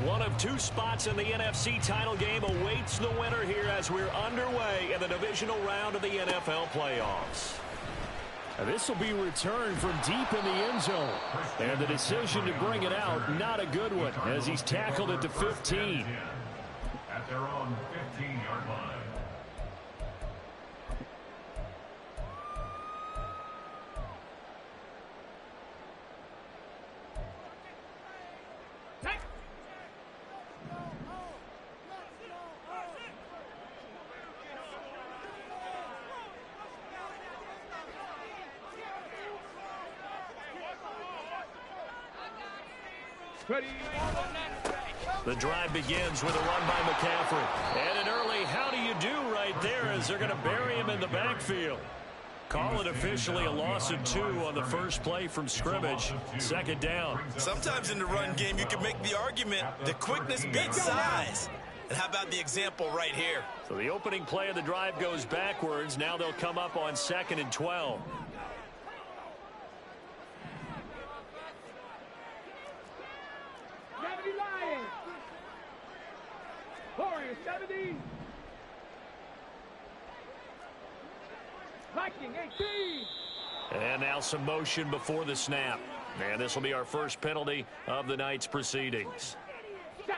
One of two spots in the NFC title game awaits the winner here as we're underway in the divisional round of the NFL playoffs. This will be returned from deep in the end zone. And the decision to bring it out, not a good one, as he's tackled at the 15. At their own 15-yard line. The drive begins with a run by McCaffrey. And an early how do you do right there as they're going to bury him in the backfield. Call it officially a loss of 2 on the first play from scrimmage. Second down. Sometimes in the run game you can make the argument that quickness beats size. And how about the example right here? So the opening play of the drive goes backwards. Now they'll come up on 2nd and 12. Warriors 70. Viking 18. And now some motion before the snap. And this will be our first penalty of the night's proceedings.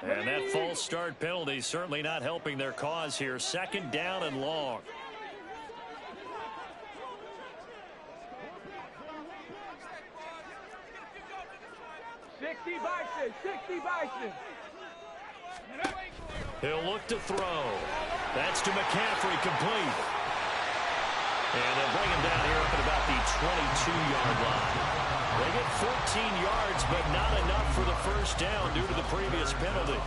And that false start penalty certainly not helping their cause here. 2nd down and long. Sixty Bison. He'll look to throw. That's to McCaffrey, complete. And they'll bring him down here up at about the 22-yard line. They get 14 yards, but not enough for the first down due to the previous penalty.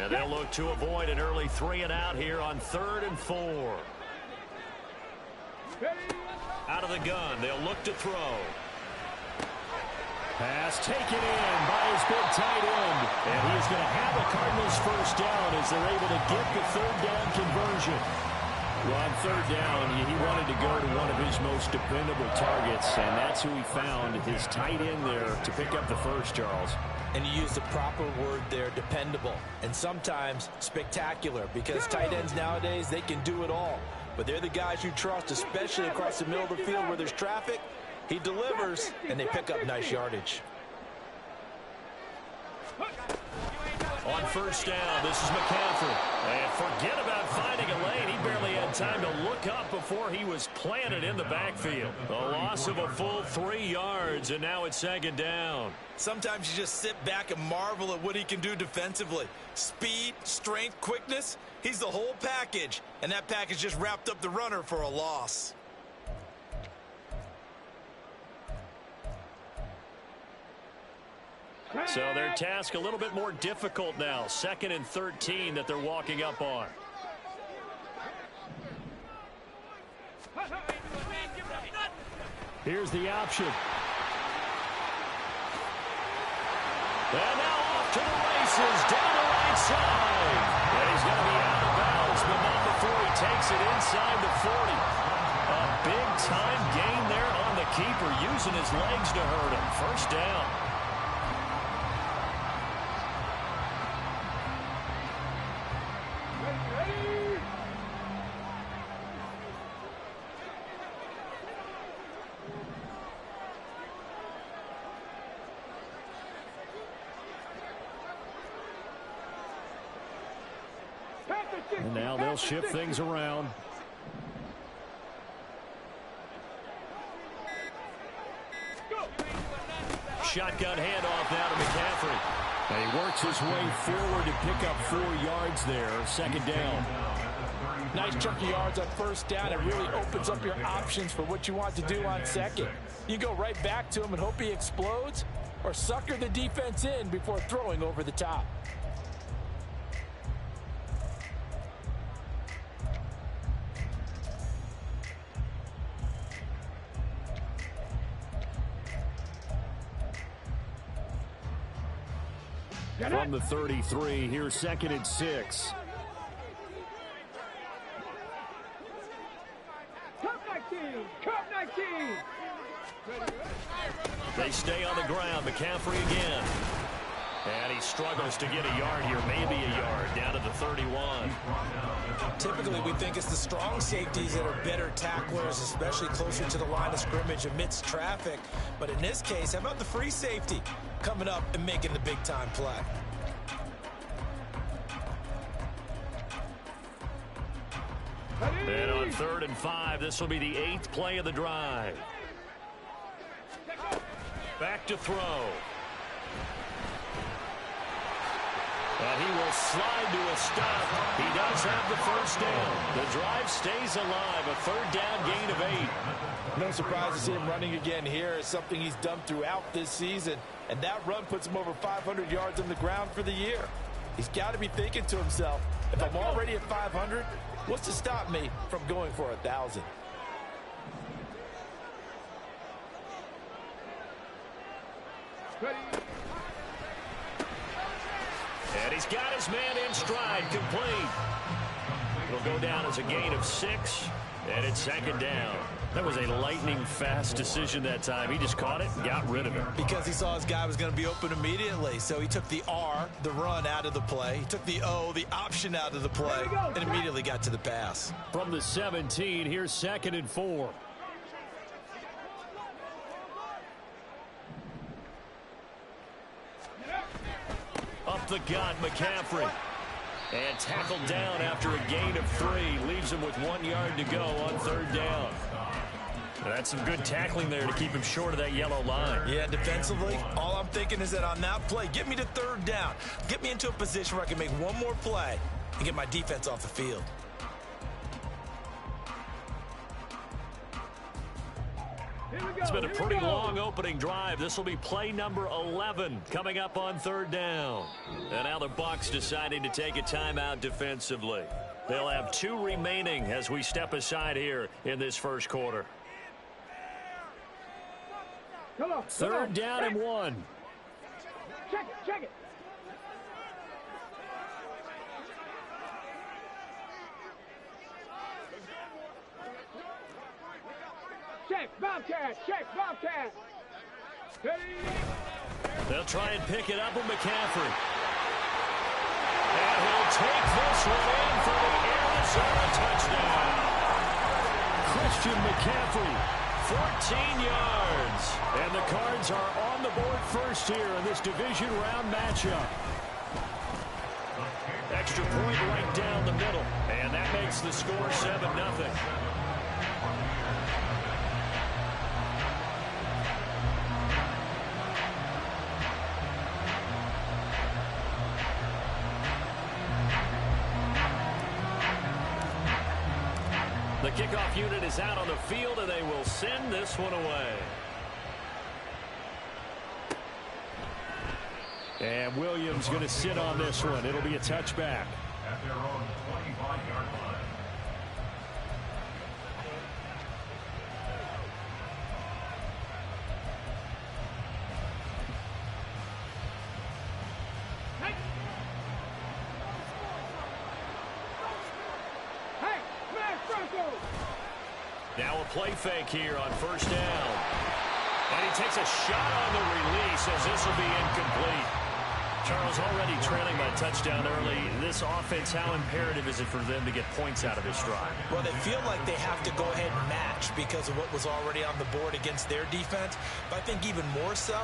And they'll look to avoid an early 3 and out here on 3rd and 4. Out of the gun, they'll look to throw. Pass taken in by his big tight end. And he is going to have the Cardinals first down as they're able to get the 3rd down conversion. Well, on 3rd down, he wanted to go to one of his most dependable targets, and that's who he found, his tight end there, to pick up the first, Charles. And you use the proper word there, dependable. And sometimes spectacular, because tight ends nowadays, they can do it all. But they're the guys you trust, especially across the middle of the field where there's traffic. He delivers, and they pick up nice yardage. On first down, this is McCaffrey. And forget about finding a lane. He barely had time to look up before he was planted in the backfield. A loss of a full 3 yards, and now it's 2nd down. Sometimes you just sit back and marvel at what he can do defensively. Speed, strength, quickness. He's the whole package, and that package just wrapped up the runner for a loss. So their task a little bit more difficult now. 2nd and 13 that they're walking up on. Here's the option. And now off to the races, down the right side. And he's going to be out of bounds, but not before he takes it inside the 40. A big-time gain there on the keeper, using his legs to hurt him. First down. And now they'll shift things around. Shotgun handoff now to McCaffrey. And he works his way forward to pick up 4 yards there. 2nd down. Nice chunky yards on first down. It really opens up your options for what you want to do on 2nd. You go right back to him and hope he explodes, or sucker the defense in before throwing over the top. From the 33, here's 2nd and 6. 19. Cut 19. They stay on the ground. McCaffrey again. And he struggles to get a yard here, maybe a yard, down to the 31. Typically, we think it's the strong safeties that are better tacklers, especially closer to the line of scrimmage amidst traffic. But in this case, how about the free safety coming up and making the big-time play? And on 3rd and 5, this will be the 8th play of the drive. Back to throw. And he will slide to a stop. He does have the first down. The drive stays alive. A 3rd down gain of 8. No surprise to see him running again here. It's something he's done throughout this season. And that run puts him over 500 yards on the ground for the year. He's got to be thinking to himself, if I'm already at 500, what's to stop me from going for 1,000? And he's got his man in stride, complete. It'll go down as a gain of 6, and it's 2nd down. That was a lightning-fast decision that time. He just caught it and got rid of it. Because he saw his guy was going to be open immediately. So he took the R, the run, out of the play. He took the O, the option, out of the play, and immediately got to the pass. From the 17, here's 2nd and 4. Up the gut, McCaffrey. And tackled down after a gain of 3. Leaves him with 1 yard to go on 3rd down. That's some good tackling there to keep him short of that yellow line. Yeah, defensively, all I'm thinking is that on that play, get me to 3rd down. Get me into a position where I can make one more play and get my defense off the field. It's been a pretty long opening drive. This will be play number 11 coming up on 3rd down. And now the Bucs deciding to take a timeout defensively. They'll have 2 remaining as we step aside here in this first quarter. 3rd down and 1. Check it. Check, Bobcat. They'll try and pick it up with McCaffrey. And he'll take this one in for the Arizona touchdown. Christian McCaffrey, 14 yards. And the Cards are on the board first here in this division round matchup. Extra point right down the middle. And that makes the score 7-0. The kickoff unit is out on the field, and they will send this one away. And Williams going to sit on this one. It'll be a touchback. At their own 25-yard line. Now a play fake here on 1st down. And he takes a shot on the release as this will be incomplete. Charles, already trailing by touchdown early. This offense, how imperative is it for them to get points out of this drive? Well, they feel like they have to go ahead and match because of what was already on the board against their defense. But I think even more so,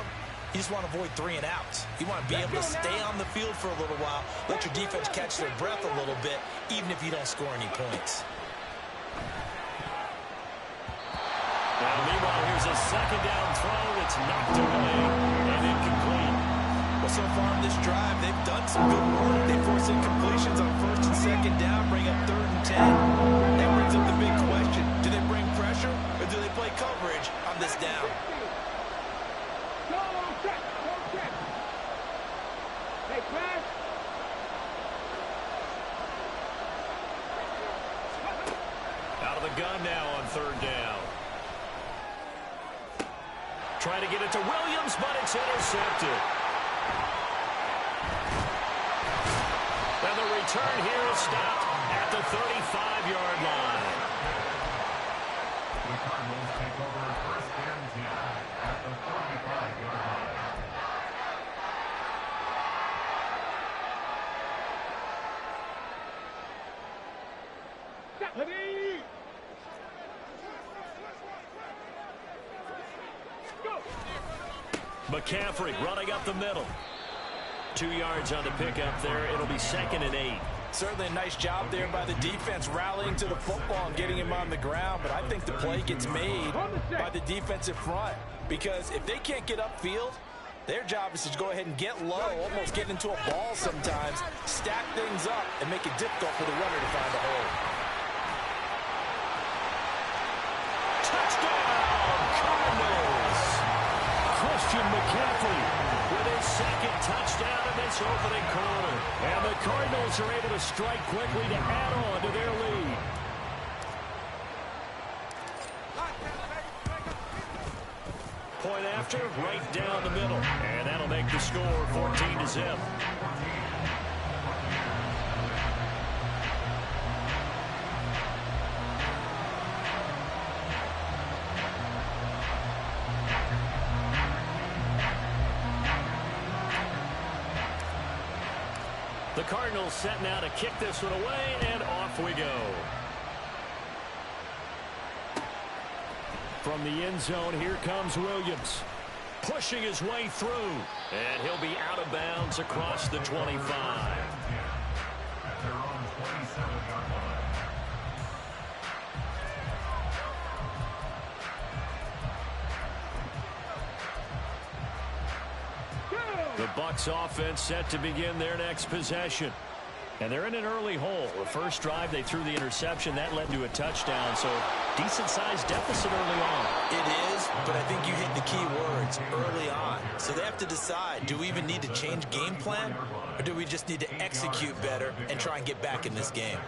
you just want to avoid 3 and outs. You want to be able to stay on the field for a little while, let your defense catch their breath a little bit, even if you don't score any points. Now, meanwhile, here's a 2nd down throw that's knocked away and incomplete. Well, so far in this drive, they've done some good work. They force incompletions on 1st and 2nd down, bring up 3rd and 10. That brings up the big question. Do they bring pressure or do they play coverage on this down? Check. Hey, pass. Out of the gun now on 3rd down. Trying to get it to Williams, but it's intercepted. And the return here is stopped at the 35-yard line. Cardinals take over first and 10 at the 45-yard line. Ready? Go! McCaffrey running up the middle. 2 yards on the pickup there. It'll be 2nd and 8. Certainly a nice job there by the defense rallying to the football and getting him on the ground, but I think the play gets made by the defensive front because if they can't get upfield, their job is to go ahead and get low, almost get into a ball sometimes, stack things up, and make it difficult for the runner to find a hole. Touchdown, Cardinals! Christian McCaffrey with his 2nd touchdown in this opening quarter. And the Cardinals are able to strike quickly to add on to their lead. Point after, right down the middle. And that'll make the score 14-0. The Cardinals set now to kick this one away, and off we go. From the end zone, here comes Williams. Pushing his way through, and he'll be out of bounds across the 25. At their own 27-yard line. The Bucs offense set to begin their next possession. And they're in an early hole. The first drive, they threw the interception. That led to a touchdown, so decent-sized deficit early on. It is, but I think you hit the key words, early on. So they have to decide, do we even need to change game plan, or do we just need to execute better and try and get back in this game?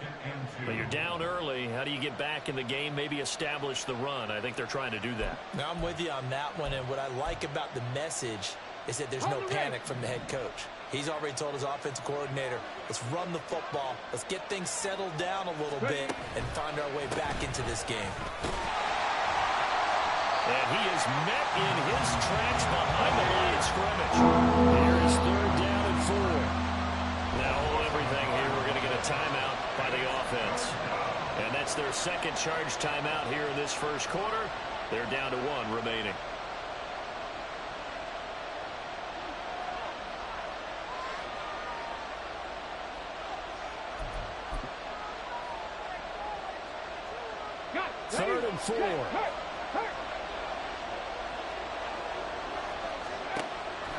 But you're down early. How do you get back in the game, maybe establish the run? I think they're trying to do that. Now, I'm with you on that one, and what I like about the message is that there's no panic from the head coach. He's already told his offensive coordinator, let's run the football, let's get things settled down a little bit and find our way back into this game. And he is met in his tracks behind the line of scrimmage. Here is 3rd down and 4. Now, everything here, we're going to get a timeout by the offense. And that's their 2nd charge timeout here in this first quarter. They're down to 1 remaining. Third and 4.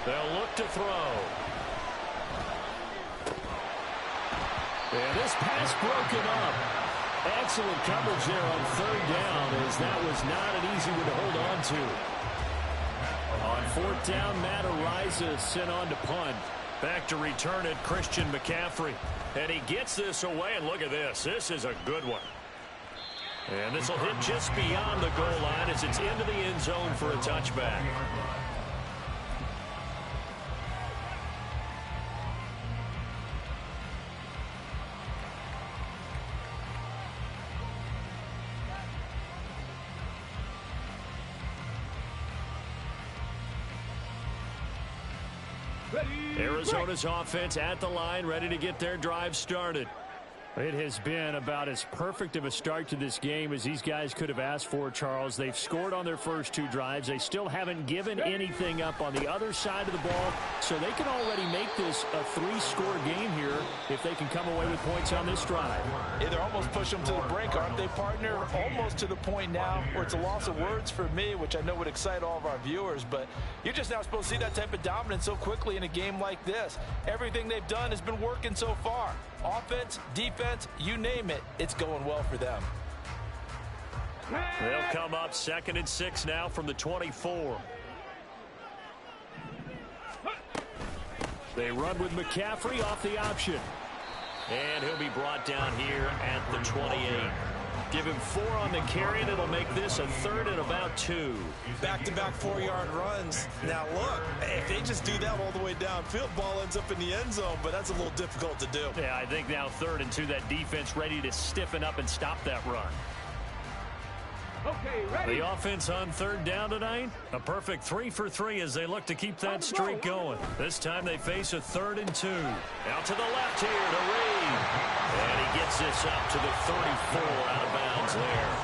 They'll look to throw. And this pass broken up. Excellent coverage there on 3rd down, as that was not an easy one to hold on to. On 4th down, Matt Ariza sent on to punt. Back to return it, Christian McCaffrey. And he gets this away, and look at this. This is a good one. And this will hit just beyond the goal line as it's into the end zone for a touchback. Arizona's offense at the line, ready to get their drive started. It has been about as perfect of a start to this game as these guys could have asked for, Charles. They've scored on their first 2 drives. They still haven't given anything up on the other side of the ball, so they can already make this a 3-score game here if they can come away with points on this drive. Yeah, they're almost pushing them to the brink, aren't they, partner? Almost to the point now where it's a loss of words for me, which I know would excite all of our viewers, but you're just not supposed to see that type of dominance so quickly in a game like this. Everything they've done has been working so far. Offense, defense, you name it, it's going well for them. They'll come up 2nd and 6 now from the 24. They run with McCaffrey off the option. And he'll be brought down here at the 28. Give him 4 on the carry, and it'll make this a 3rd and about 2. Back-to-back 4-yard runs. Now, look, if they just do that all the way downfield, ball ends up in the end zone, but that's a little difficult to do. Yeah, I think now 3rd and 2, that defense ready to stiffen up and stop that run. Okay, ready? The offense on third down tonight, a perfect 3 for 3 as they look to keep that streak going. This time they face a 3rd and 2. Out to the left here to Reed. And he gets this up to the 34 out of bounds there.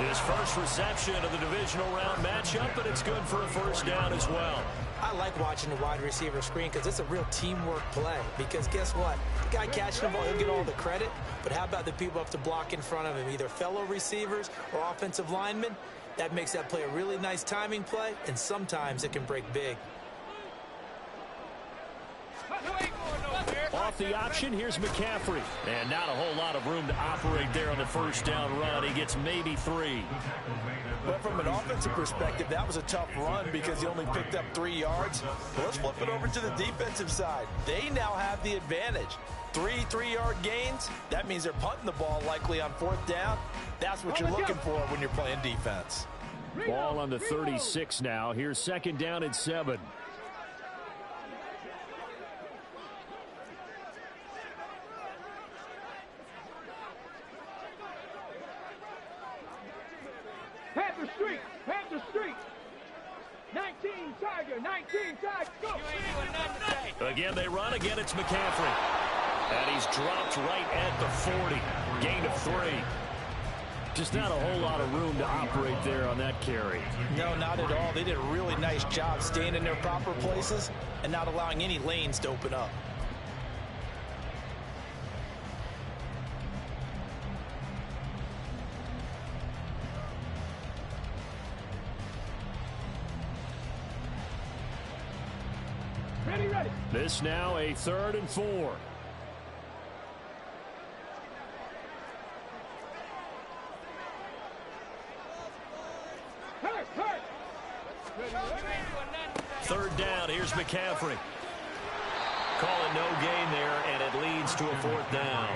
His first reception of the divisional round matchup, but it's good for a first down as well. I like watching the wide receiver screen because it's a real teamwork play. Because guess what? The guy catching the ball, he'll get all the credit. But how about the people up to block in front of him, either fellow receivers or offensive linemen? That makes that play a really nice timing play, and sometimes it can break big. Off the option, here's McCaffrey. And not a whole lot of room to operate there on the first down run. He gets maybe 3. But from an offensive perspective, that was a tough run because he only picked up 3 yards. But let's flip it over to the defensive side. They now have the advantage. 3 3-yard gains. That means they're punting the ball likely on 4th down. That's what you're looking for when you're playing defense. Ball on the 36 now. Here's 2nd down and 7. Panther Street! Panther Street! 19 Tiger! 19 Tiger! Go! Again, they run. Again, it's McCaffrey. And he's dropped right at the 40. Gain of 3. Just not a whole lot of room to operate there on that carry. No, not at all. They did a really nice job staying in their proper places and not allowing any lanes to open up. Ready, ready! This now a 3rd and 4. Hurt! Hurt! 3rd down, here's McCaffrey. Call it no gain there, and it leads to a 4th down.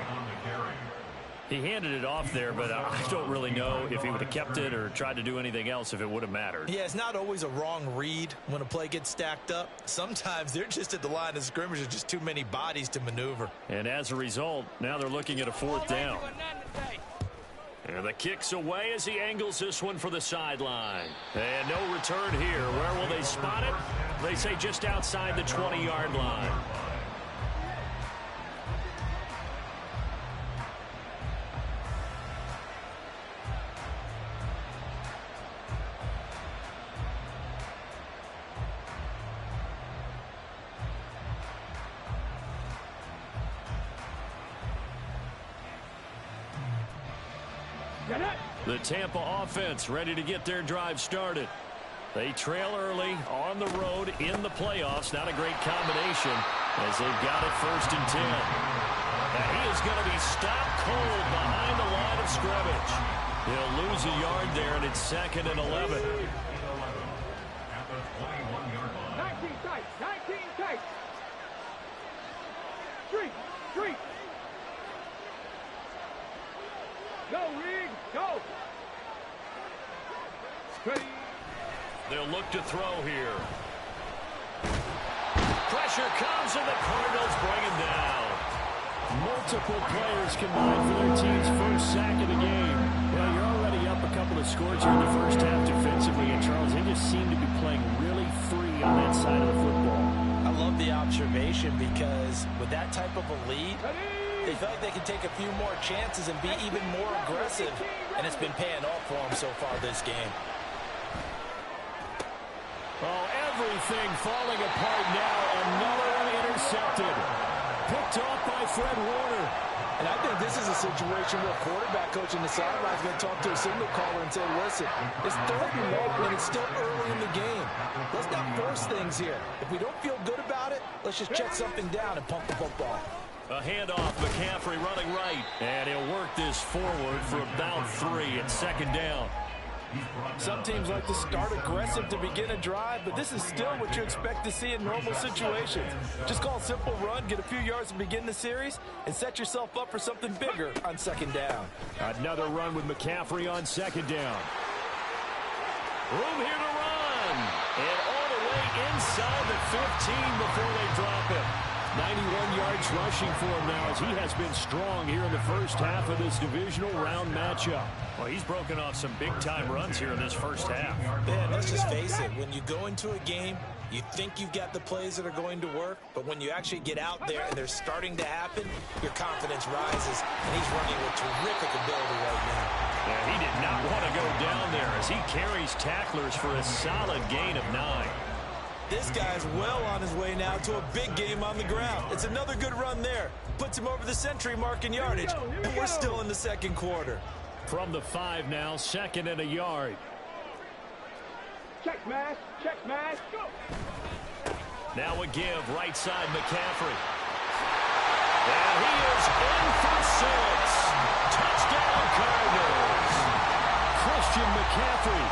He handed it off there, but I don't really know if he would have kept it or tried to do anything else if it would have mattered. Yeah, it's not always a wrong read when a play gets stacked up. Sometimes they're just at the line of scrimmage. There's just too many bodies to maneuver. And as a result, now they're looking at a 4th down. And the kick's away as he angles this one for the sideline. And no return here. Where will they spot it? They say just outside the 20-yard line. The Tampa offense ready to get their drive started. They trail early on the road in the playoffs. Not a great combination as they've got it 1st and 10. And he is going to be stopped cold behind the line of scrimmage. He'll lose a yard there, and it's 2nd and 11. 19 tight! 19 tight! Street! Street! Go, Reed! Go! Ready! They'll look to throw here. Pressure comes, and the Cardinals bring him down. Multiple players combined for their team's first sack of the game. Well, you're already up a couple of scores here in the first half defensively, and Charles, they just seem to be playing really free on that side of the football. I love the observation because with that type of a lead, they feel like they can take a few more chances and be even more aggressive, and it's been paying off for them so far this game. Oh, everything falling apart now. Another one intercepted. Picked off by Fred Warner. And I think this is a situation where quarterback coach in the sideline is going to talk to a signal caller and say, listen, it's 3rd and 1 and it's still early in the game. Let's not force things here. If we don't feel good about it, let's just check something down and pump the football. A handoff, McCaffrey running right. And he'll work this forward for about 3 at 2nd down. Some teams like to start aggressive to begin a drive, but this is still what you expect to see in normal situations. Just call a simple run, get a few yards to begin the series, and set yourself up for something bigger on 2nd down. Another run with McCaffrey on 2nd down. Room here to run. And all the way inside the 15 before they drop it. 91 yards rushing for him now as he has been strong here in the first half of this divisional round matchup. Well, he's broken off some big-time runs here in this first half. Man, let's just face it. When you go into a game, you think you've got the plays that are going to work, but when you actually get out there and they're starting to happen, your confidence rises, and he's running with terrific ability right now. Yeah, he did not want to go down there as he carries tacklers for a solid gain of 9. This guy's well on his way now to a big game on the ground. It's another good run there. Puts him over the century mark in yardage, and we're still in the second quarter. From the 5 now, 2nd and a yard. Check smash, go. Now a give, right side McCaffrey. And he is in for 6. Touchdown Cardinals. Christian McCaffrey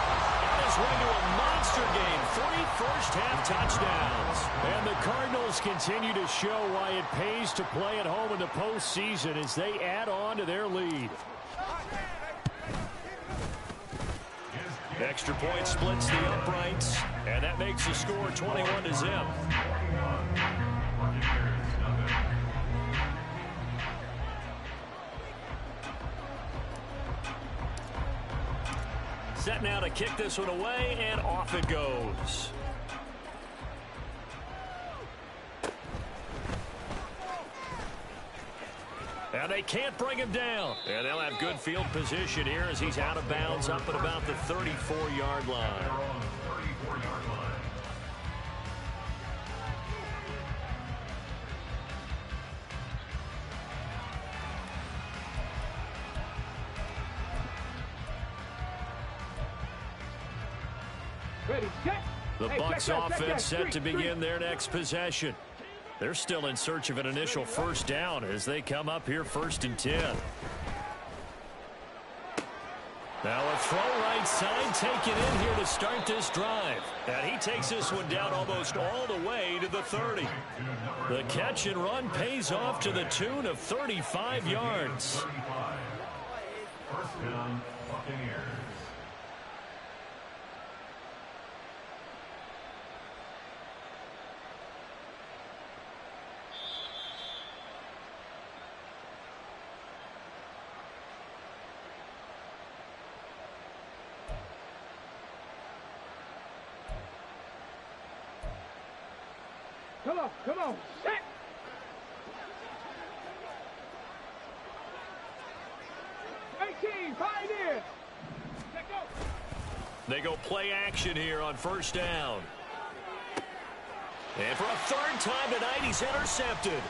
on his way to a monster game. 3 first-half touchdowns. And the Cardinals continue to show why it pays to play at home in the postseason as they add on to their lead. Extra point splits the uprights, and that makes the score 21-0. Set now to kick this one away, and off it goes. And they can't bring him down. And they'll have good field position here as he's out of bounds up at about the 34-yard line. Ready, set. The Bucs offense set to begin their next possession. They're still in search of an initial first down as they come up here 1st and 10. Now a throw right side taken in here to start this drive. And he takes this one down almost all the way to the 30. The catch and run pays off to the tune of 35 yards. First down, Buccaneers. Come on, set. Pioneer. Let go. They go play action here on 1st down. And for a 3rd time tonight, he's intercepted.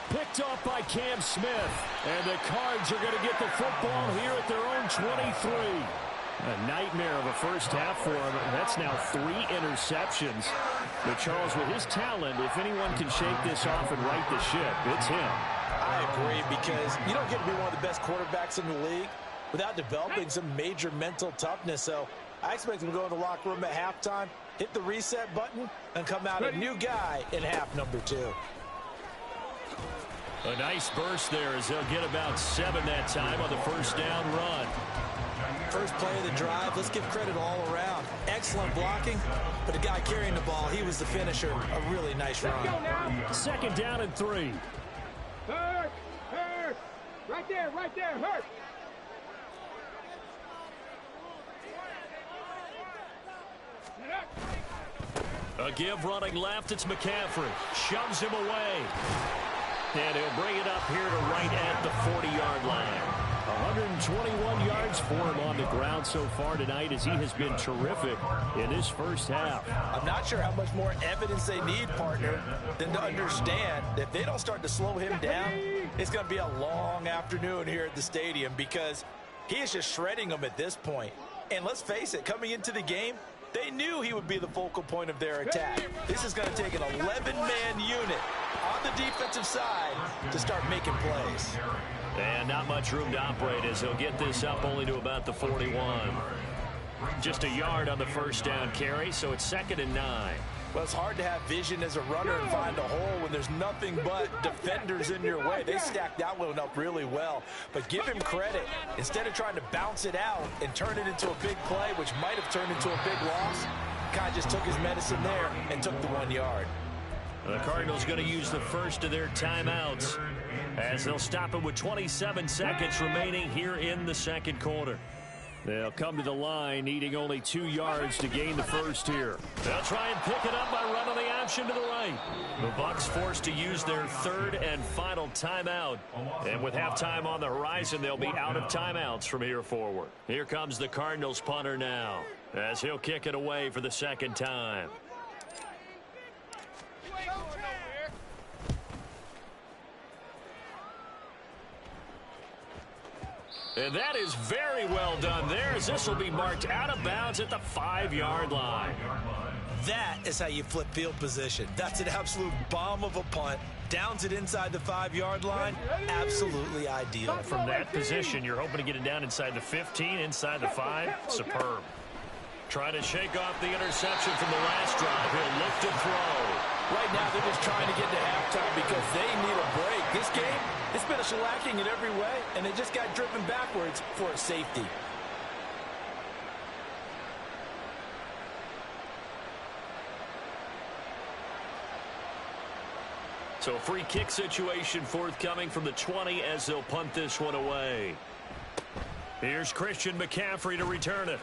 Picked off by Cam Smith. And the Cards are going to get the football here at their own 23. A nightmare of a first half for him. That's now 3 interceptions. But Charles, with his talent, if anyone can shake this off and right the ship, it's him. I agree, because you don't get to be one of the best quarterbacks in the league without developing some major mental toughness. So I expect him to go in the locker room at halftime, hit the reset button, and come out a new guy in half number 2. A nice burst there as they'll get about 7 that time on the 1st down run. First play of the drive, let's give credit all around. Excellent blocking, but the guy carrying the ball, he was the finisher. A really nice run. 2nd down and 3. Hurt. Right there, hurt. A give running left, it's McCaffrey. Shoves him away. And he'll bring it up here to right at the 40-yard line. 121 yards for him on the ground so far tonight as he has been terrific in this first half. I'm not sure how much more evidence they need, partner, than to understand that if they don't start to slow him down, it's going to be a long afternoon here at the stadium, because he is just shredding them at this point. And let's face it, coming into the game, they knew he would be the focal point of their attack. This is going to take an 11-man unit on the defensive side to start making plays. And not much room to operate as he'll get this up only to about the 41. Just a yard on the 1st down carry, so it's 2nd and 9. Well, it's hard to have vision as a runner and find a hole when there's nothing but defenders in your way. They stacked that one up really well. But give him credit. Instead of trying to bounce it out and turn it into a big play, which might have turned into a big loss, Kai just took his medicine there and took the 1 yard. The Cardinals going to use the first of their timeouts as they'll stop it with 27 seconds remaining here in the 2nd quarter. They'll come to the line, needing only 2 yards to gain the first here. They'll try and pick it up by running the option to the right. The Bucs forced to use their third and final timeout. And with halftime on the horizon, they'll be out of timeouts from here forward. Here comes the Cardinals punter now, as he'll kick it away for the second time. And that is very well done there, as this will be marked out of bounds at the 5-yard line. That is how you flip field position. That's an absolute bomb of a punt. Downs it inside the 5-yard line. Absolutely ideal. From that position, you're hoping to get it down inside the 15, inside the 5. Superb. Trying to shake off the interception from the last drive. He'll look to throw. Right now, they're just trying to get to halftime because they need a break. This game, it's been a shellacking in every way, and they just got driven backwards for a safety. So a free kick situation forthcoming from the 20 as they'll punt this one away. Here's Christian McCaffrey to return it.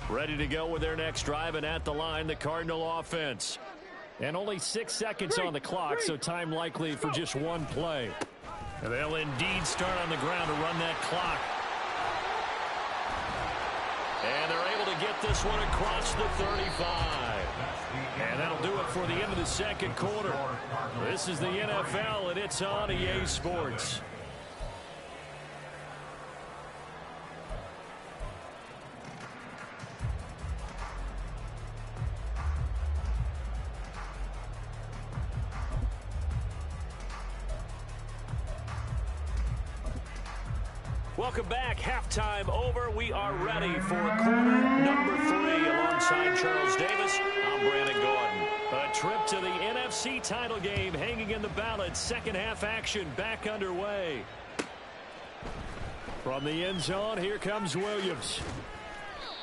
Ready to go with their next drive, and at the line, the Cardinal offense. And only 6 seconds on the clock, so time likely for just one play. And they'll indeed start on the ground to run that clock. And they're able to get this one across the 35. And that'll do it for the end of the second quarter. This is the NFL, and it's on EA Sports. Welcome back. Halftime over. We are ready for quarter number 3 alongside Charles Davis. I'm Brandon Gordon. A trip to the NFC title game hanging in the balance. Second half action back underway. From the end zone, here comes Williams.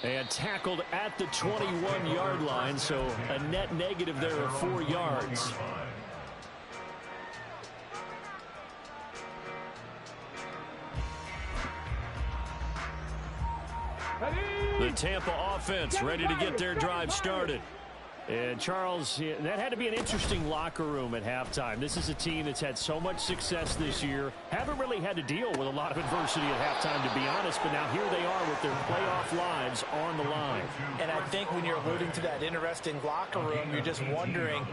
And tackled at the 21-yard line, so a net negative there of 4 yards. The Tampa offense ready to get their drive started. And Charles, that had to be an interesting locker room at halftime. This is a team that's had so much success this year. Haven't really had to deal with a lot of adversity at halftime, to be honest. But now here they are with their playoff lives on the line. And I think when you're alluding to that interesting locker room, you're just wondering,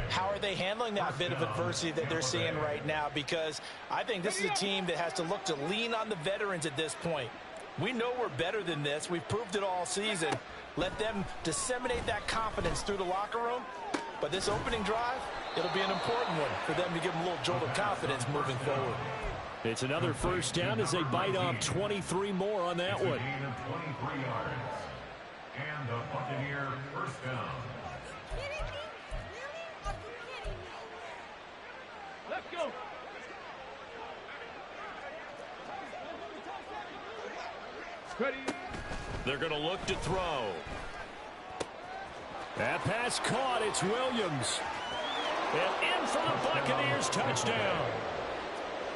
how are they handling that bit of adversity that they're seeing right now? Because I think this is a team that has to look to lean on the veterans at this point. We know we're better than this. We've proved it all season. Let them disseminate that confidence through the locker room. But this opening drive, it'll be an important one for them to give them a little jolt of confidence moving forward. It's another first down as they bite off 23 more on that one. 23 yards. And the Buccaneer first down. Let's go. Ready. They're going to look to throw. That pass caught. It's Williams. And in for the Buccaneers, touchdown.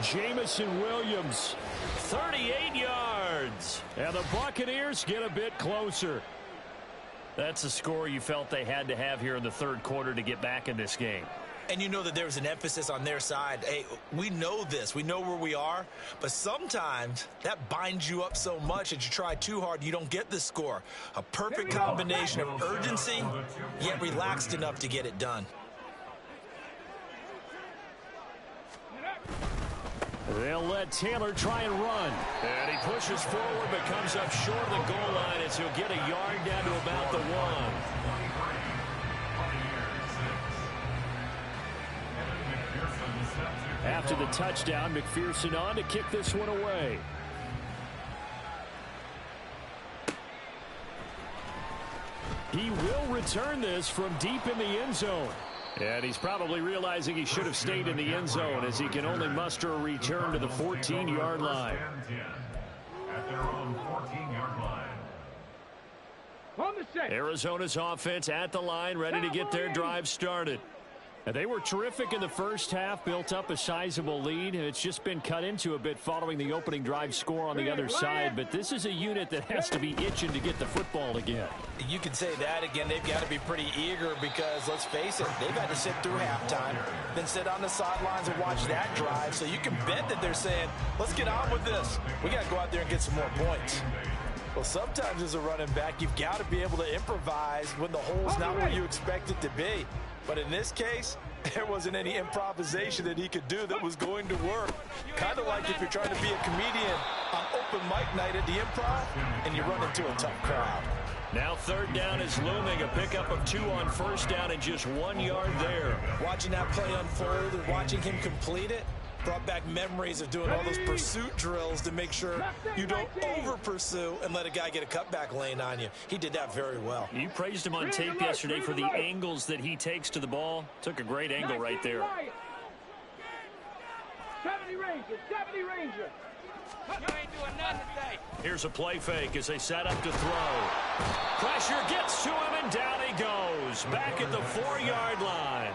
Jamison Williams. 38 yards. And the Buccaneers get a bit closer. That's a score you felt they had to have here in the third quarter to get back in this game. And you know that there was an emphasis on their side. Hey, we know this. We know where we are. But sometimes that binds you up so much that you try too hard, you don't get the score. A perfect combination of urgency, yet relaxed enough to get it done. They'll let Taylor try and run. And he pushes forward but comes up short of the goal line as he'll get a yard down to about the 1. After the touchdown, McPherson on to kick this one away. He will return this from deep in the end zone. And he's probably realizing he should have stayed in the end zone as he can only muster a return to the 14-yard line. At their own 14-yard line. On the Arizona's offense at the line, ready to get their drive started. They were terrific in the first half, built up a sizable lead, and it's just been cut into a bit following the opening drive score on the other side. But this is a unit that has to be itching to get the football again. You can say that again. They've got to be pretty eager because, let's face it, they've had to sit through halftime, then sit on the sidelines and watch that drive. So you can bet that they're saying, let's get on with this. We got to go out there and get some more points. Well, sometimes as a running back, you've got to be able to improvise when the hole's not where you expect it to be. But in this case, there wasn't any improvisation that he could do that was going to work. Kind of like if you're trying to be a comedian on open mic night at the Improv and you run into a tough crowd. Now third down is looming. A pickup of 2 on first down and just 1 yard there. Watching that play unfold and watching him complete it brought back memories of doing all those pursuit drills to make sure you don't over-pursue and let a guy get a cutback lane on you. He did that very well. You praised him on tape yesterday for the angles that he takes to the ball. Took a great angle right there. 70 Ranger, 70 Ranger. You ain't doing nothing today. Here's a play fake as they set up to throw. Pressure gets to him, and down he goes. Back at the 4-yard line.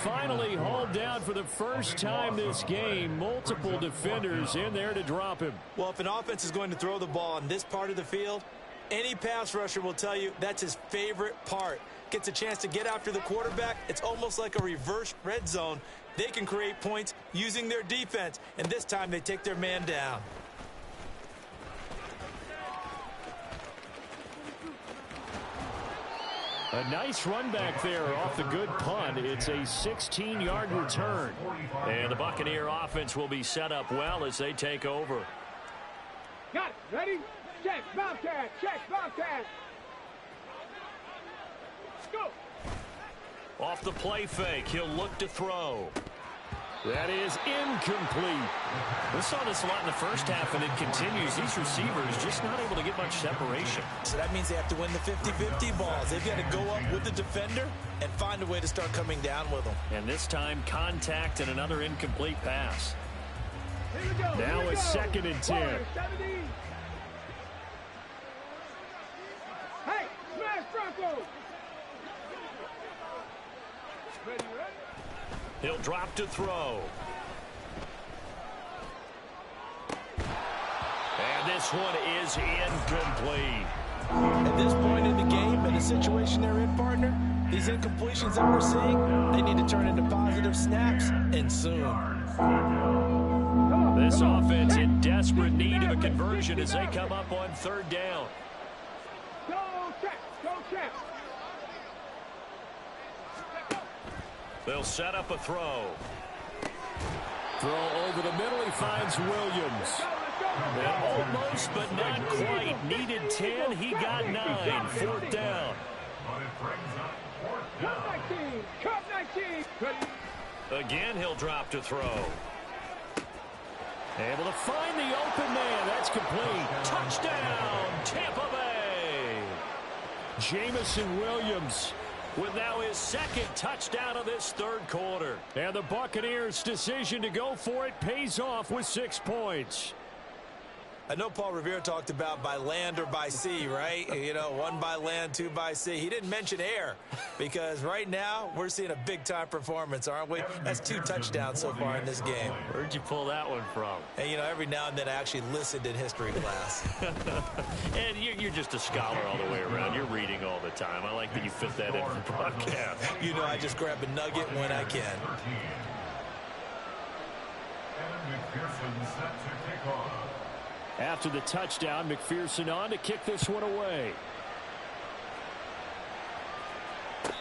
Finally hauled down for the first time this game. Multiple defenders in there to drop him. Well, if an offense is going to throw the ball in this part of the field, any pass rusher will tell you that's his favorite part. Gets a chance to get after the quarterback. It's almost like a reverse red zone. They can create points using their defense, and this time they take their man down. A nice run back there off the good punt. It's a 16-yard return. And the Buccaneer offense will be set up well as they take over. Got it. Ready? Check, Bobcat. Check, Bobcat. Go. Off the play fake, he'll look to throw. That is incomplete. We saw this a lot in the first half, and it continues. These receivers just not able to get much separation. So that means they have to win the 50-50 balls. They've got to go up with the defender and find a way to start coming down with them. And this time, contact and another incomplete pass. Here we go. Now a 2nd and 10. Hey, smash Bronco. Ready, ready? He'll drop to throw. And this one is incomplete. At this point in the game, in the situation they're in, partner, these incompletions that we're seeing, they need to turn into positive snaps, and soon. This offense in desperate need of a conversion as they come up on 3rd down. Go check, go check. They'll set up a throw. Throw over the middle. He finds Williams. And almost, but not quite. Needed 10. He got 9. 4th down. Cup 19. Again, he'll drop to throw. Able to find the open man. That's complete. Touchdown, Tampa Bay. Jamison Williams with now his 2nd touchdown of this 3rd quarter. And the Buccaneers' decision to go for it pays off with 6 points. I know Paul Revere talked about by land or by sea, right? You know, 1 by land, 2 by sea. He didn't mention air because right now we're seeing a big-time performance, aren't we? That's 2 touchdowns so far in this game. Where'd you pull that one from? And, you know, every now and then I actually listened in history class. And you're just a scholar all the way around. You're reading all the time. I like that you fit that in for broadcast. You know, I just grab a nugget when I can. And McPherson set to kick off. After the touchdown, McPherson on to kick this one away. The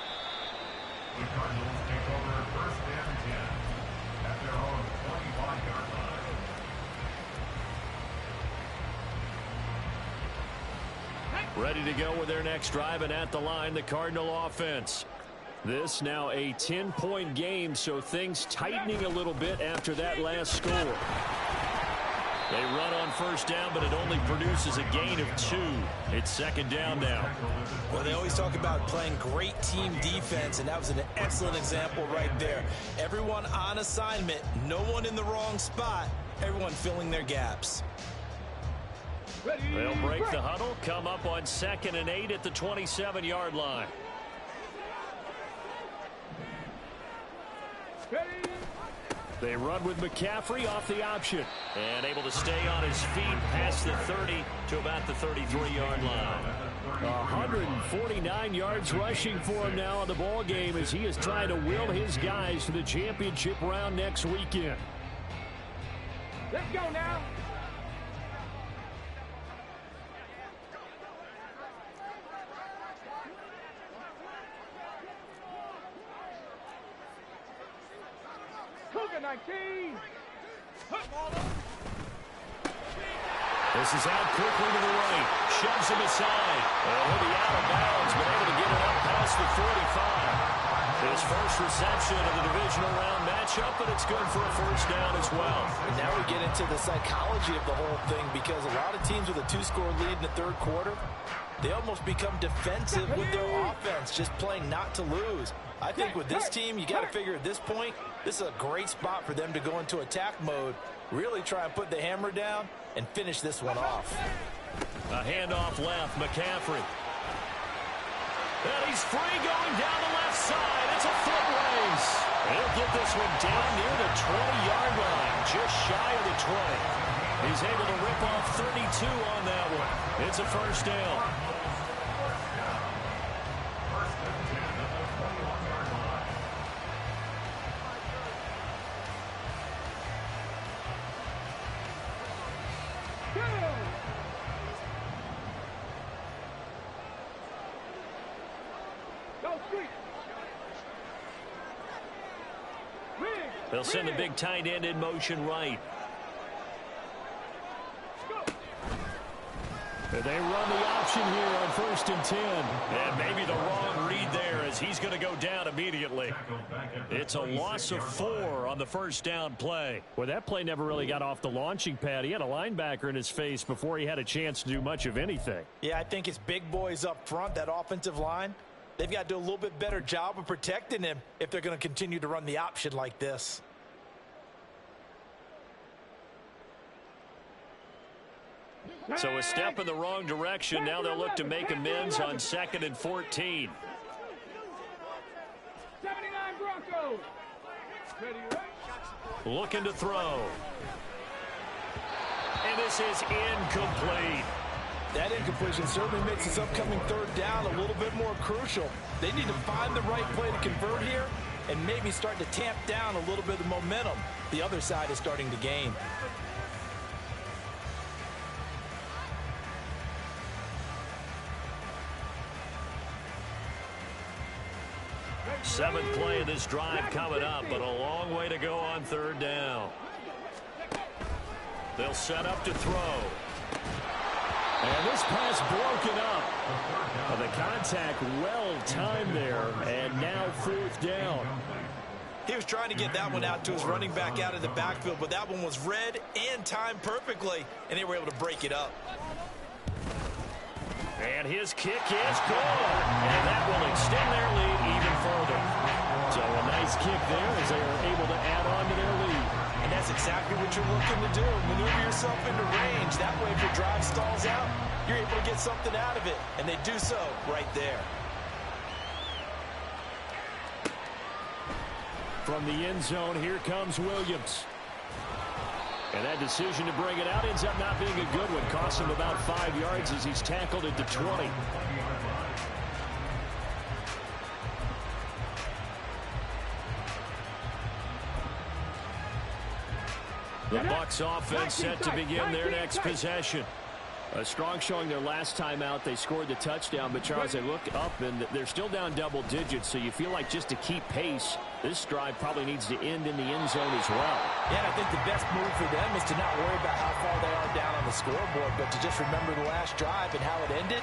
Cardinals take over 1st and 10 at their own 25-yard line. Ready to go with their next drive, and at the line, the Cardinal offense. This now a 10-point game, so things tightening a little bit after that last score. They run on 1st down, but it only produces a gain of 2. It's 2nd down now. Well, they always talk about playing great team defense, and that was an excellent example right there. Everyone on assignment, no one in the wrong spot, everyone filling their gaps. They'll break the huddle, come up on 2nd and 8 at the 27-yard line. They run with McCaffrey off the option. And able to stay on his feet past the 30 to about the 33-yard line. 149 yards rushing for him now in the ball game as he is trying to will his guys to the championship round next weekend. Let's go now. This is out quickly to the right. Shoves him aside. And he'll be out of bounds, but able to get it up past the 45. His first reception of the divisional round matchup, but it's good for a first down as well. And now we get into the psychology of the whole thing, because a lot of teams with a 2-score lead in the third quarter, they almost become defensive with their offense, just playing not to lose. I think with this team, you got to figure at this point, this is a great spot for them to go into attack mode, really try and put the hammer down and finish this one off. A handoff left, McCaffrey. And he's free going down the left side. It's a foot race. He'll get this one down near the 20-yard line, just shy of the 20. He's able to rip off 32 on that one. It's a first down. They'll send the big tight end in motion right. They run the option here on 1st and 10. And maybe the wrong read there as he's going to go down immediately. It's a loss of 4 on the first down play. Well, that play never really got off the launching pad. He had a linebacker in his face before he had a chance to do much of anything. Yeah, I think it's big boys up front, that offensive line. They've got to do a little bit better job of protecting him if they're going to continue to run the option like this. So a step in the wrong direction. Now they'll look to make amends on 2nd and 14. 79 Broncos. Looking to throw. And this is incomplete. That incompletion certainly makes this upcoming third down a little bit more crucial. They need to find the right play to convert here and maybe start to tamp down a little bit of momentum. The other side is starting to gain. Seventh play of this drive coming up, but a long way to go on third down. They'll set up to throw. And this pass broken up. The contact well timed there, and now 4th down. He was trying to get that one out to his running back out of the backfield, but that one was read and timed perfectly, and they were able to break it up. And his kick is good. And that will extend their lead even further. So a nice kick there as they are able to add on to their lead. And that's exactly what you're looking to do. Maneuver yourself into range. That way, if your drive stalls out, you're able to get something out of it. And they do so right there. From the end zone, here comes Williams. And that decision to bring it out ends up not being a good one. Costs him about 5 yards as he's tackled at the 20. The Bucs offense set to begin their next possession. A strong showing their last time out. They scored the touchdown, but Charles, they look up and they're still down double digits, so you feel like just to keep pace, this drive probably needs to end in the end zone as well. Yeah, and I think the best move for them is to not worry about how far they are down on the scoreboard, but to just remember the last drive and how it ended.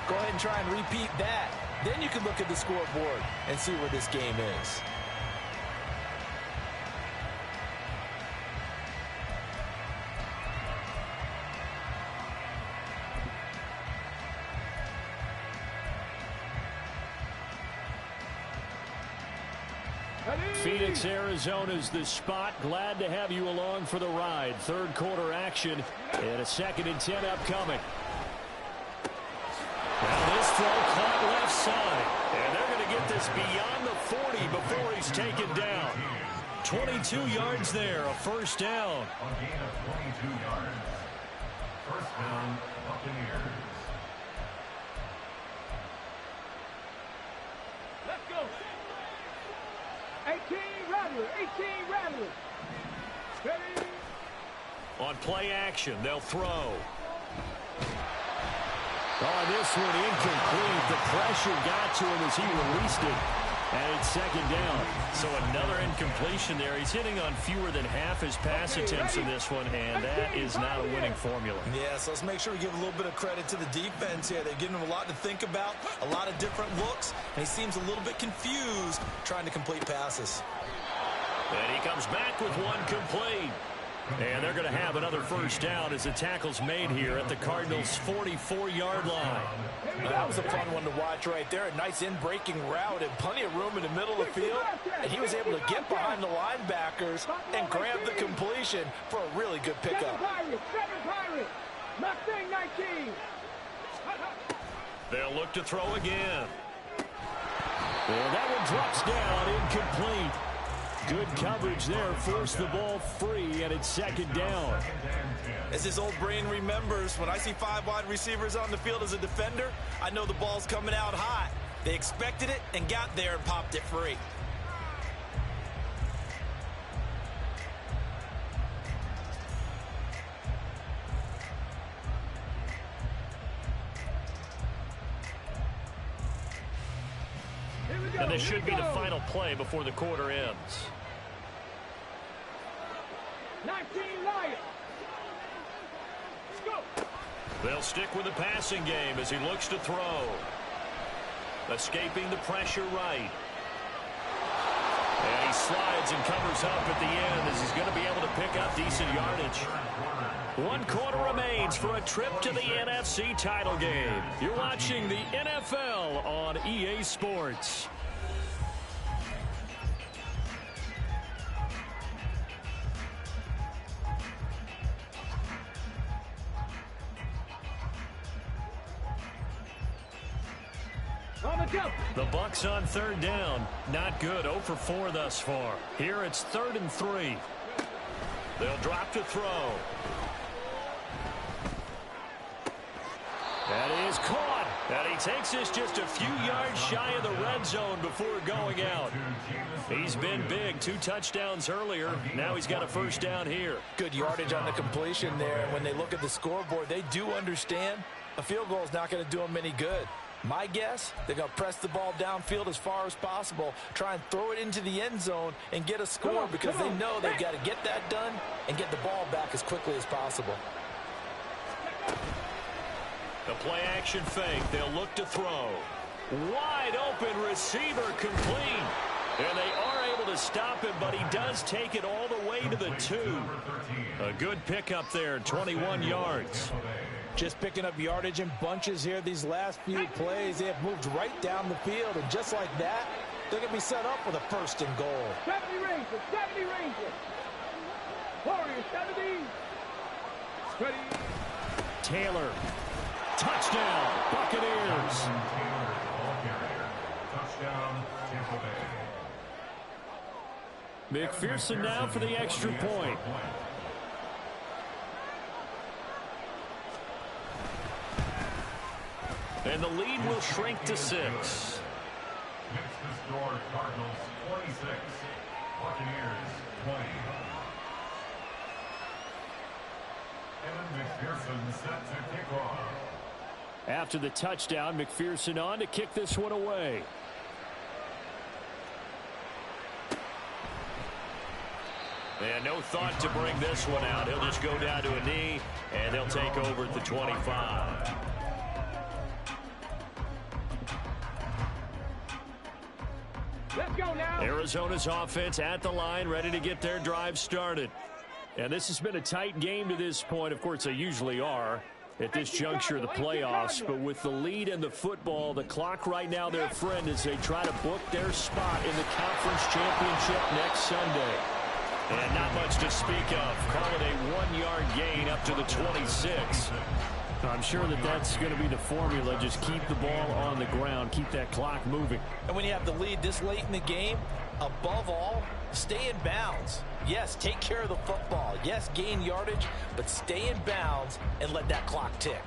Go ahead and try and repeat that. Then you can look at the scoreboard and see where this game is. Phoenix, Arizona's the spot. Glad to have you along for the ride. Third quarter action and a 2nd and 10 upcoming. Now this throw caught left side. And they're going to get this beyond the 40 before he's taken down. 22 yards there, a first down. A gain of 22 yards. First down, Buccaneers. Let's go. 18 Rattler, 18 Rattler. Steady. On play action, they'll throw. Oh, this one incomplete. The pressure got to him as he released it. And it's 2nd down. So another incompletion there. He's hitting on fewer than half his pass attempts in this one, and that is not a winning formula. Yeah, so let's make sure we give a little bit of credit to the defense here. They've given him a lot to think about, a lot of different looks, and he seems a little bit confused trying to complete passes. And he comes back with one complete. And they're going to have another first down as the tackle's made here at the Cardinals' 44-yard line. That was a fun one to watch right there. A nice in-breaking route and plenty of room in the middle of the field. And he was able to get behind the linebackers and grab the completion for a really good pickup. 7 Pirates. Mustang 19. They'll look to throw again. And that one drops down, incomplete. Good coverage there, forced the ball free, and it's 2nd down. As his old brain remembers, when I see 5 wide receivers on the field as a defender, I know the ball's coming out hot. They expected it and got there and popped it free. And this should be the final play before the quarter ends. 19 Lions. Let's go. They'll stick with the passing game as he looks to throw. Escaping the pressure right. And he slides and covers up at the end as he's going to be able to pick up decent yardage. 1 quarter remains for a trip to the NFC title game. You're watching the NFL on EA Sports. The Bucs on 3rd down. Not good. 0 for 4 thus far. Here it's 3rd and 3. They'll drop to throw. That is caught. And he takes this just a few yards shy of the red zone before going out. He's been big. 2 touchdowns earlier. Now he's got a first down here. Good yardage on the completion there. And when they look at the scoreboard, they do understand a field goal is not going to do them any good. My guess, they're going to press the ball downfield as far as possible, try and throw it into the end zone and get a score because they know they've got to get that done and get the ball back as quickly as possible. The play action fake. They'll look to throw. Wide open receiver complete. And they are able to stop him, but he does take it all the way to the 2. A good pickup there, 21 yards. Just picking up yardage in bunches here these last few plays. They have moved right down the field, and just like that, they're going to be set up with a 1st and goal. 70 Rangers. Warriors, 70. Steady. Taylor. Touchdown, Buccaneers. Touchdown, Tampa Bay. McPherson now for the extra point. And the lead will shrink to 6. Makes the score Cardinals 26, Buccaneers 20. And McPherson set to kick off. After the touchdown, McPherson on to kick this one away. And no thought to bring this one out. He'll just go down to a knee, and they'll take over at the 25. Let's go now. Arizona's offense at the line, ready to get their drive started. And this has been a tight game to this point. Of course, they usually are. at this juncture of the playoffs. But with the lead in the football, the clock right now their friend as they try to book their spot in the conference championship next Sunday. And not much to speak of. Call it a 1-yard gain up to the 26. I'm sure that that's going to be the formula. Just keep the ball on the ground. Keep that clock moving. And when you have the lead this late in the game, above all, stay in bounds. Yes, take care of the football. Yes, gain yardage, but stay in bounds and let that clock tick.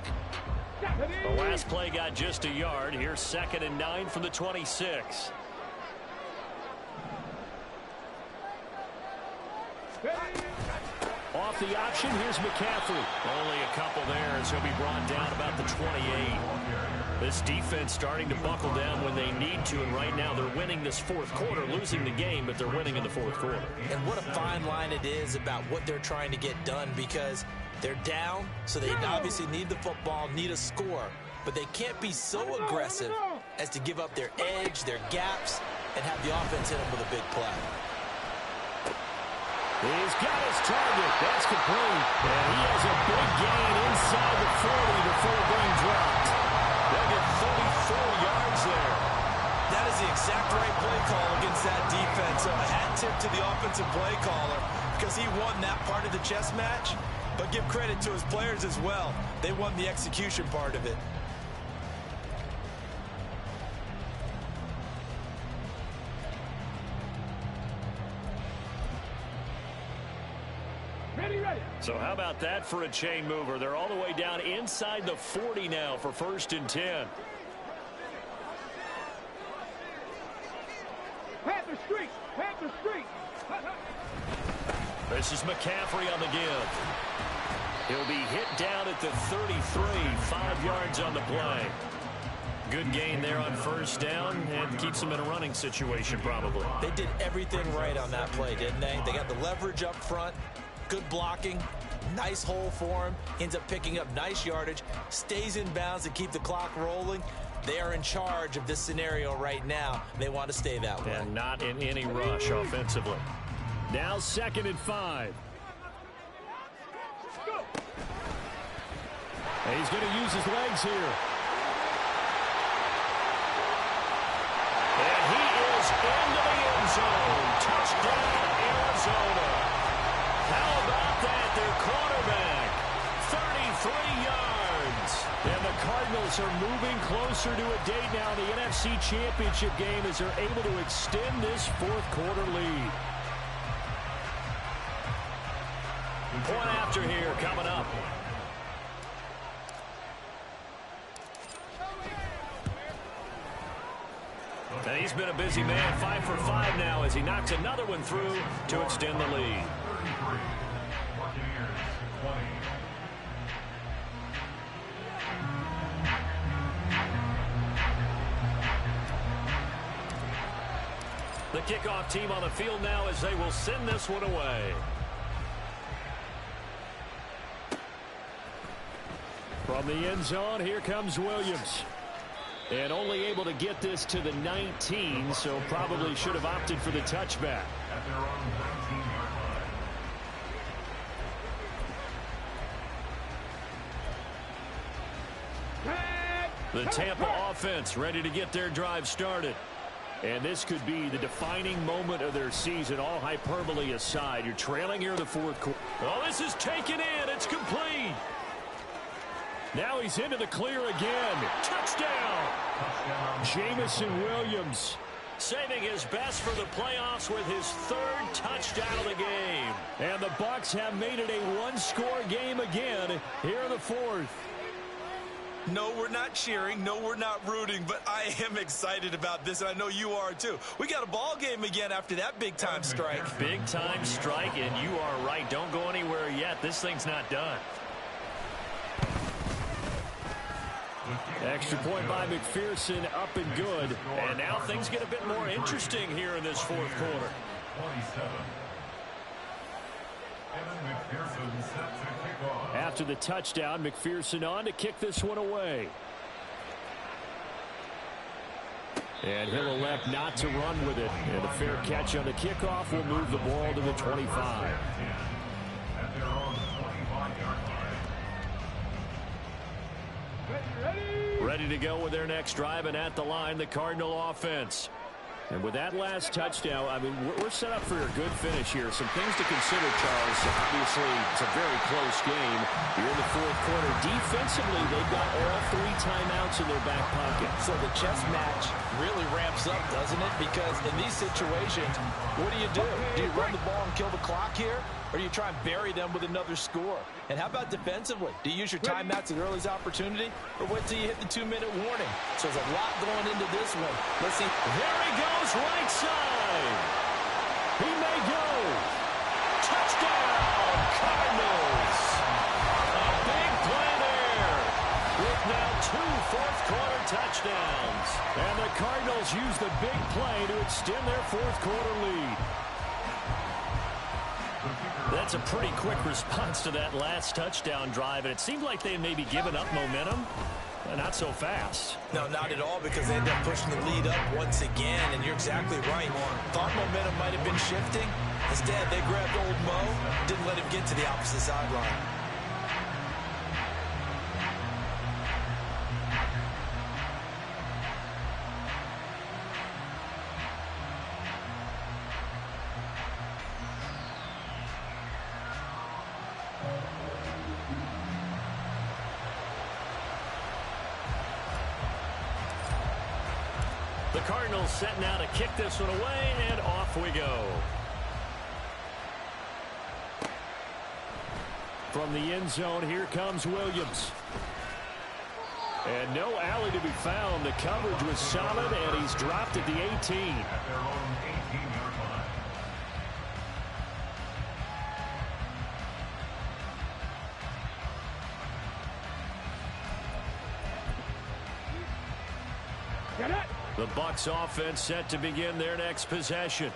The last play got just a yard. Here's 2nd and 9 from the 26. Off the option, here's McCaffrey. Only a couple there as he'll be brought down about the 28. This defense starting to buckle down when they need to, and right now they're winning this fourth quarter, losing the game, but they're winning in the fourth quarter. And what a fine line it is about what they're trying to get done, because they're down, so they obviously need the football, need a score, but they can't be so aggressive as to give up their edge, their gaps, and have the offense hit them with a big play. He's got his target. That's complete. And he has a big gain inside the 40 before being dropped. They'll get 34 yards there. That is the exact right play call against that defense. So a hat tip to the offensive play caller because he won that part of the chess match. But give credit to his players as well. They won the execution part of it. So how about that for a chain mover? They're all the way down inside the 40 now for 1st and 10. Panther Street! Panther Street! This is McCaffrey on the give. He'll be hit down at the 33, 5 yards on the play. Good gain there on 1st down and keeps them in a running situation probably. They did everything right on that play, didn't they? They got the leverage up front. Good blocking, nice hole for him, ends up picking up nice yardage, stays in bounds to keep the clock rolling. They are in charge of this scenario right now. They want to stay that way. And not in any rush offensively. Now 2nd and 5. And he's going to use his legs here. And he is into the end zone. Touchdown, Arizona. How about that? Their quarterback, 33 yards. And the Cardinals are moving closer to a date now in the NFC Championship game as they're able to extend this fourth quarter lead. Point after here coming up. And he's been a busy man, 5 for 5 now as he knocks another one through to extend the lead. The kickoff team on the field now as they will send this one away. From the end zone, here comes Williams. And only able to get this to the 19, so probably should have opted for the touchback. At their own 19-yard line. The Tampa offense ready to get their drive started. And this could be the defining moment of their season, all hyperbole aside. You're trailing here in the fourth quarter. Oh, this is taken in. It's complete. Now he's into the clear again. Touchdown. Jamison Williams saving his best for the playoffs with his 3rd touchdown of the game. And the Bucs have made it a one-score game again here in the 4th. No, we're not cheering. No, we're not rooting, but I am excited about this, and I know you are too. We got a ball game again after that big-time strike. Big-time strike, and you are right. Don't go anywhere yet. This thing's not done. Extra point by McPherson, up and good. And now things get a bit more interesting here in this fourth quarter. 27. Evan McPherson set to kick off. After the touchdown, McPherson on to kick this one away. And he'll elect not to run with it. And a fair catch on the kickoff will move the ball to the 25. At their own 25-yard line. Ready to go with their next drive, and at the line, the Cardinal offense. And with that last touchdown, I mean, we're set up for a good finish here. Some things to consider, Charles. Obviously, it's a very close game. You're in the fourth quarter. Defensively, they've got all 3 timeouts in their back pocket. So the chess match really ramps up, doesn't it? Because in these situations, what do? Do you run the ball and kill the clock here? Or do you try and bury them with another score? And how about defensively? Do you use your timeouts at earliest opportunity? Or wait till you hit the 2-minute warning? So there's a lot going into this one. Let's see. There he goes, right side. He may go. Touchdown, Cardinals. A big play there. With now 2 fourth-quarter touchdowns. And the Cardinals use the big play to extend their fourth-quarter lead. That's a pretty quick response to that last touchdown drive, and it seemed like they had maybe given up momentum. Not so fast. No, not at all, because they ended up pushing the lead up once again, and you're exactly right. Thought momentum might have been shifting. Instead, they grabbed old Mo, didn't let him get to the opposite sideline. The Cardinals set now to kick this one away, and off we go. From the end zone, here comes Williams. And no alley to be found. The coverage was solid, and he's dropped at the 18. At their own 18-yard line. Get it! The Bucs offense set to begin their next possession.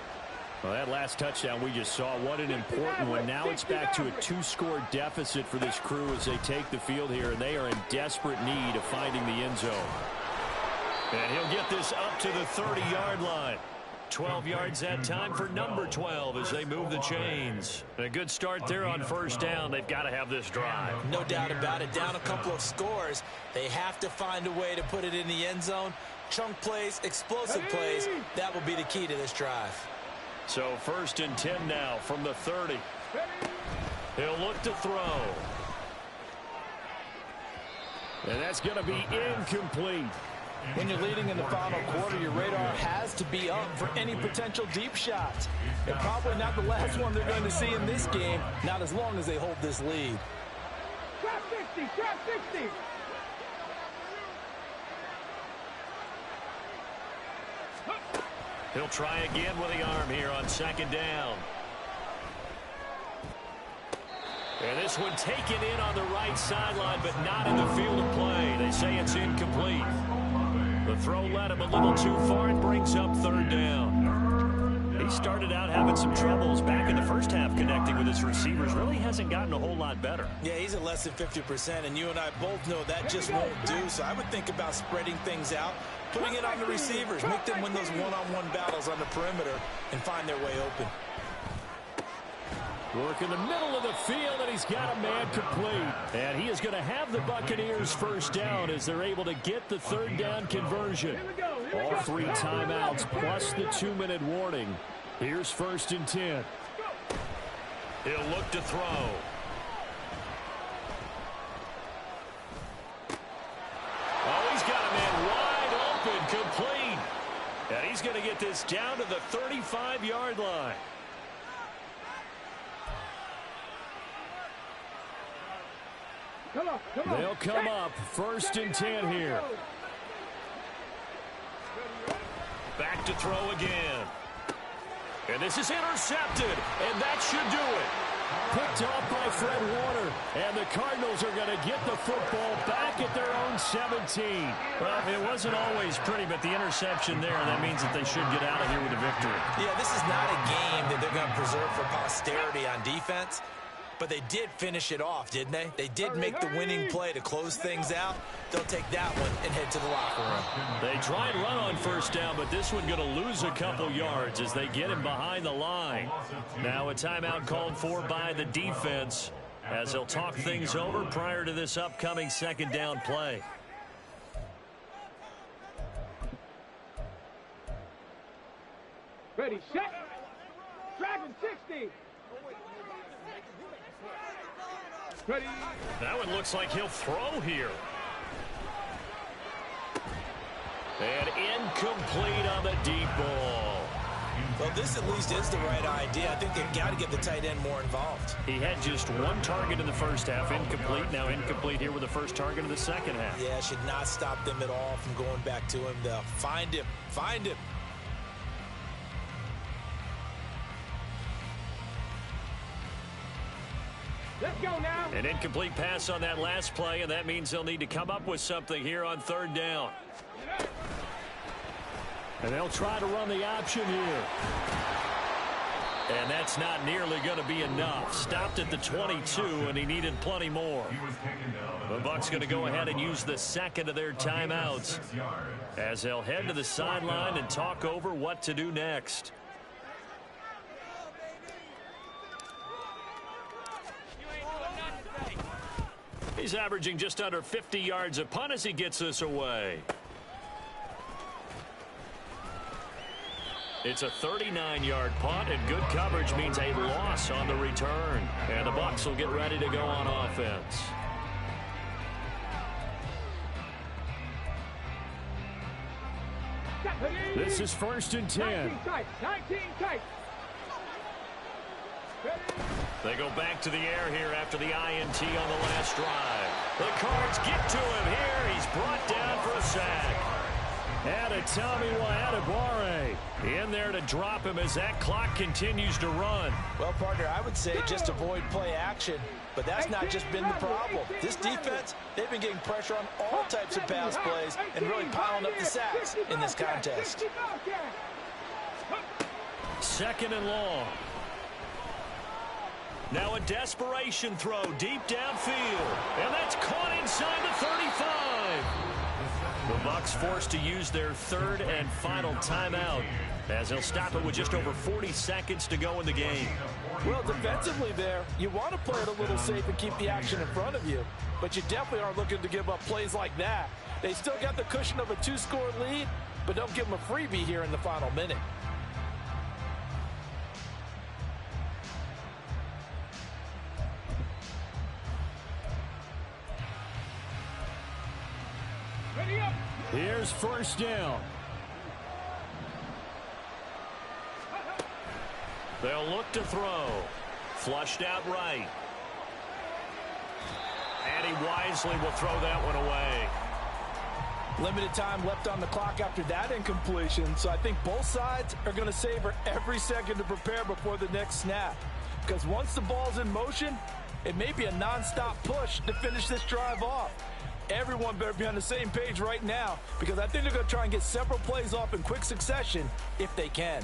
Well, that last touchdown we just saw, what an important one. Now it's back to a 2-score deficit for this crew as they take the field here, and they are in desperate need of finding the end zone. And he'll get this up to the 30-yard line. 12 yards that time for number 12 as they move the chains. And a good start there on first down. They've got to have this drive. No doubt about it. Down a couple of scores. They have to find a way to put it in the end zone. Chunk plays, explosive plays. That will be the key to this drive. So 1st and 10 now from the 30. He'll look to throw. And that's going to be incomplete. When you're leading in the final quarter, your radar has to be up for any potential deep shots. And probably not the last one they're going to see in this game, not as long as they hold this lead. Trap 60! Trap 60! He'll try again with the arm here on 2nd down. And this one taken in on the right sideline, but not in the field of play. They say it's incomplete. The throw led him a little too far and brings up 3rd down. He started out having some troubles back in the first half connecting with his receivers. Really hasn't gotten a whole lot better. Yeah, he's at less than 50%, and you and I both know that just won't do. So I would think about spreading things out, putting it on the receivers, make them win those one-on-one battles on the perimeter and find their way open. Work in the middle of the field, and he's got a man complete. And he is going to have the Buccaneers first down as they're able to get the 3rd down conversion. All 3 timeouts plus the 2-minute warning. Here's 1st and 10. He'll look to throw. Oh, he's got a man wide open, complete. And he's going to get this down to the 35-yard line. They'll come up 1st and 10 here. Back to throw again. And this is intercepted, and that should do it. Picked off by Fred Warner, and the Cardinals are going to get the football back at their own 17. Well, it wasn't always pretty, but the interception there, that means that they should get out of here with a victory. Yeah, this is not a game that they're going to preserve for posterity on defense. But they did finish it off, didn't they? They did make the winning play to close things out. They'll take that one and head to the locker room. They try and run on first down, but this one going to lose a couple yards as they get him behind the line. Now a timeout called for by the defense as they'll talk things over prior to this upcoming 2nd down play. Ready, set. Dragon 60. Ready. That one looks like he'll throw here. And incomplete on the deep ball. Well, this at least is the right idea. I think they've got to get the tight end more involved. He had just one target in the first half, incomplete. Now incomplete here with the first target of the second half. Yeah, should not stop them at all from going back to him. They'll find him. Find him. Let's go now. An incomplete pass on that last play, and that means they'll need to come up with something here on third down. And they'll try to run the option here. And that's not nearly going to be enough. Stopped at the 22, and he needed plenty more. The Bucs going to go ahead and use the second of their timeouts as they'll head to the sideline and talk over what to do next. He's averaging just under 50 yards a punt as he gets this away. It's a 39-yard punt, and good coverage means a loss on the return. And the Bucs will get ready to go on offense. This is 1st and 10. 19 tight. They go back to the air here after the INT on the last drive. The Cards get to him here. He's brought down for a sack. And a Tommy Adebawore in there to drop him as that clock continues to run. Well, partner, I would say just avoid play action, but that's not just been the problem. This defense, they've been getting pressure on all types of pass plays and really piling up the sacks in this contest. 2nd and long. Now a desperation throw deep downfield. And that's caught inside the 35. The Bucs forced to use their third and final timeout as they'll stop it with just over 40 seconds to go in the game. Well, defensively there, you want to play it a little safe and keep the action in front of you. But you definitely aren't looking to give up plays like that. They still got the cushion of a 2-score lead, but don't give them a freebie here in the final minute. Here's 1st down. They'll look to throw. Flushed out right. And he wisely will throw that one away. Limited time left on the clock after that incompletion, so I think both sides are going to savor every second to prepare before the next snap. Because once the ball's in motion, it may be a non-stop push to finish this drive off. Everyone better be on the same page right now, because I think they're going to try and get several plays off in quick succession if they can.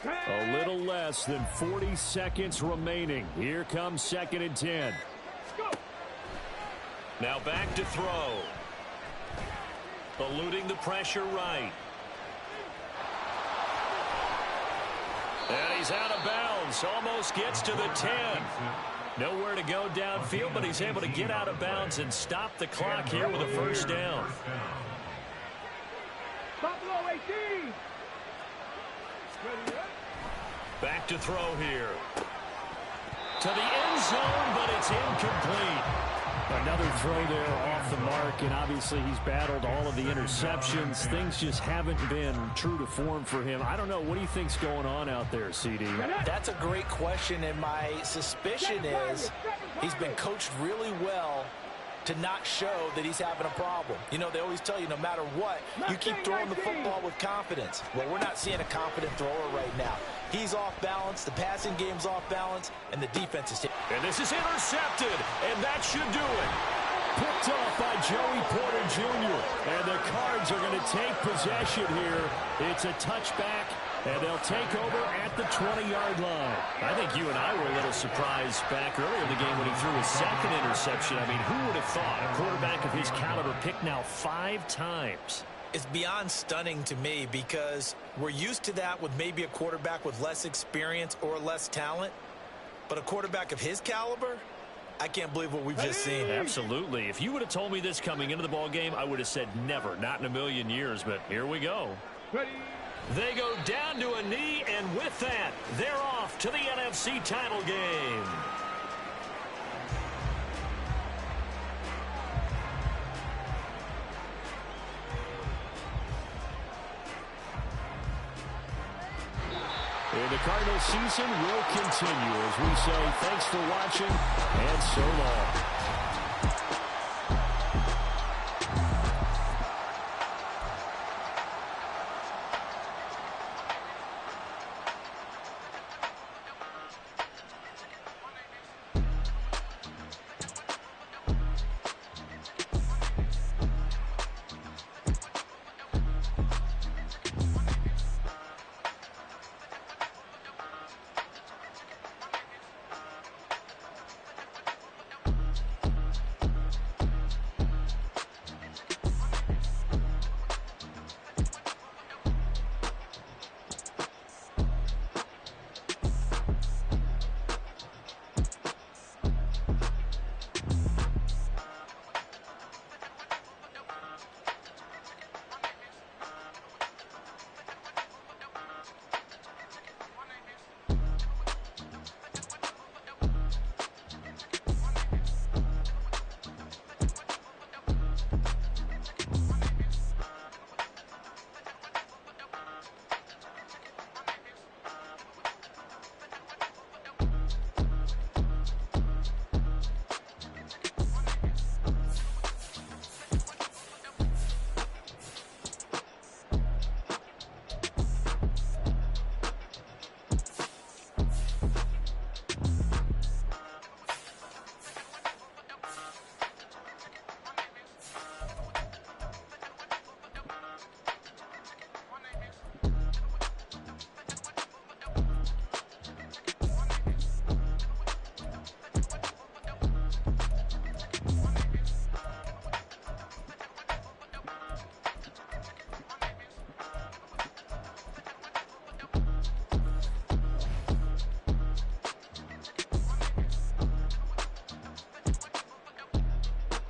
A little less than 40 seconds remaining. Here comes 2nd and 10. Now back to throw. Eluding the pressure right. And he's out of bounds. Almost gets to the 10. Nowhere to go downfield, but he's able to get out of bounds and stop the clock here with a 1st down. Buffalo 18. Back to throw here. To the end zone, but it's incomplete. Another throw there off the mark, and obviously he's battled all of the interceptions. Things just haven't been true to form for him. I don't know. What do you think's going on out there, CD? That's a great question, and my suspicion is he's been coached really well to not show that he's having a problem. You know, they always tell you no matter what, you keep throwing the football with confidence. Well, we're not seeing a confident thrower right now. He's off balance, the passing game's off balance, and the defense is... And this is intercepted, and that should do it. Picked off by Joey Porter Jr. And the Cards are going to take possession here. It's a touchback, and they'll take over at the 20-yard line. I think you and I were a little surprised back earlier in the game when he threw his 2nd interception. I mean, who would have thought a quarterback of his caliber picked now 5 times? It's beyond stunning to me because we're used to that with maybe a quarterback with less experience or less talent. But a quarterback of his caliber, I can't believe what we've just seen. Absolutely. If you would have told me this coming into the ball game, I would have said never, not in a million years. But here we go. Ready. They go down to a knee, and with that, they're off to the NFC title game. And the Cardinals season will continue as we say thanks for watching and so long.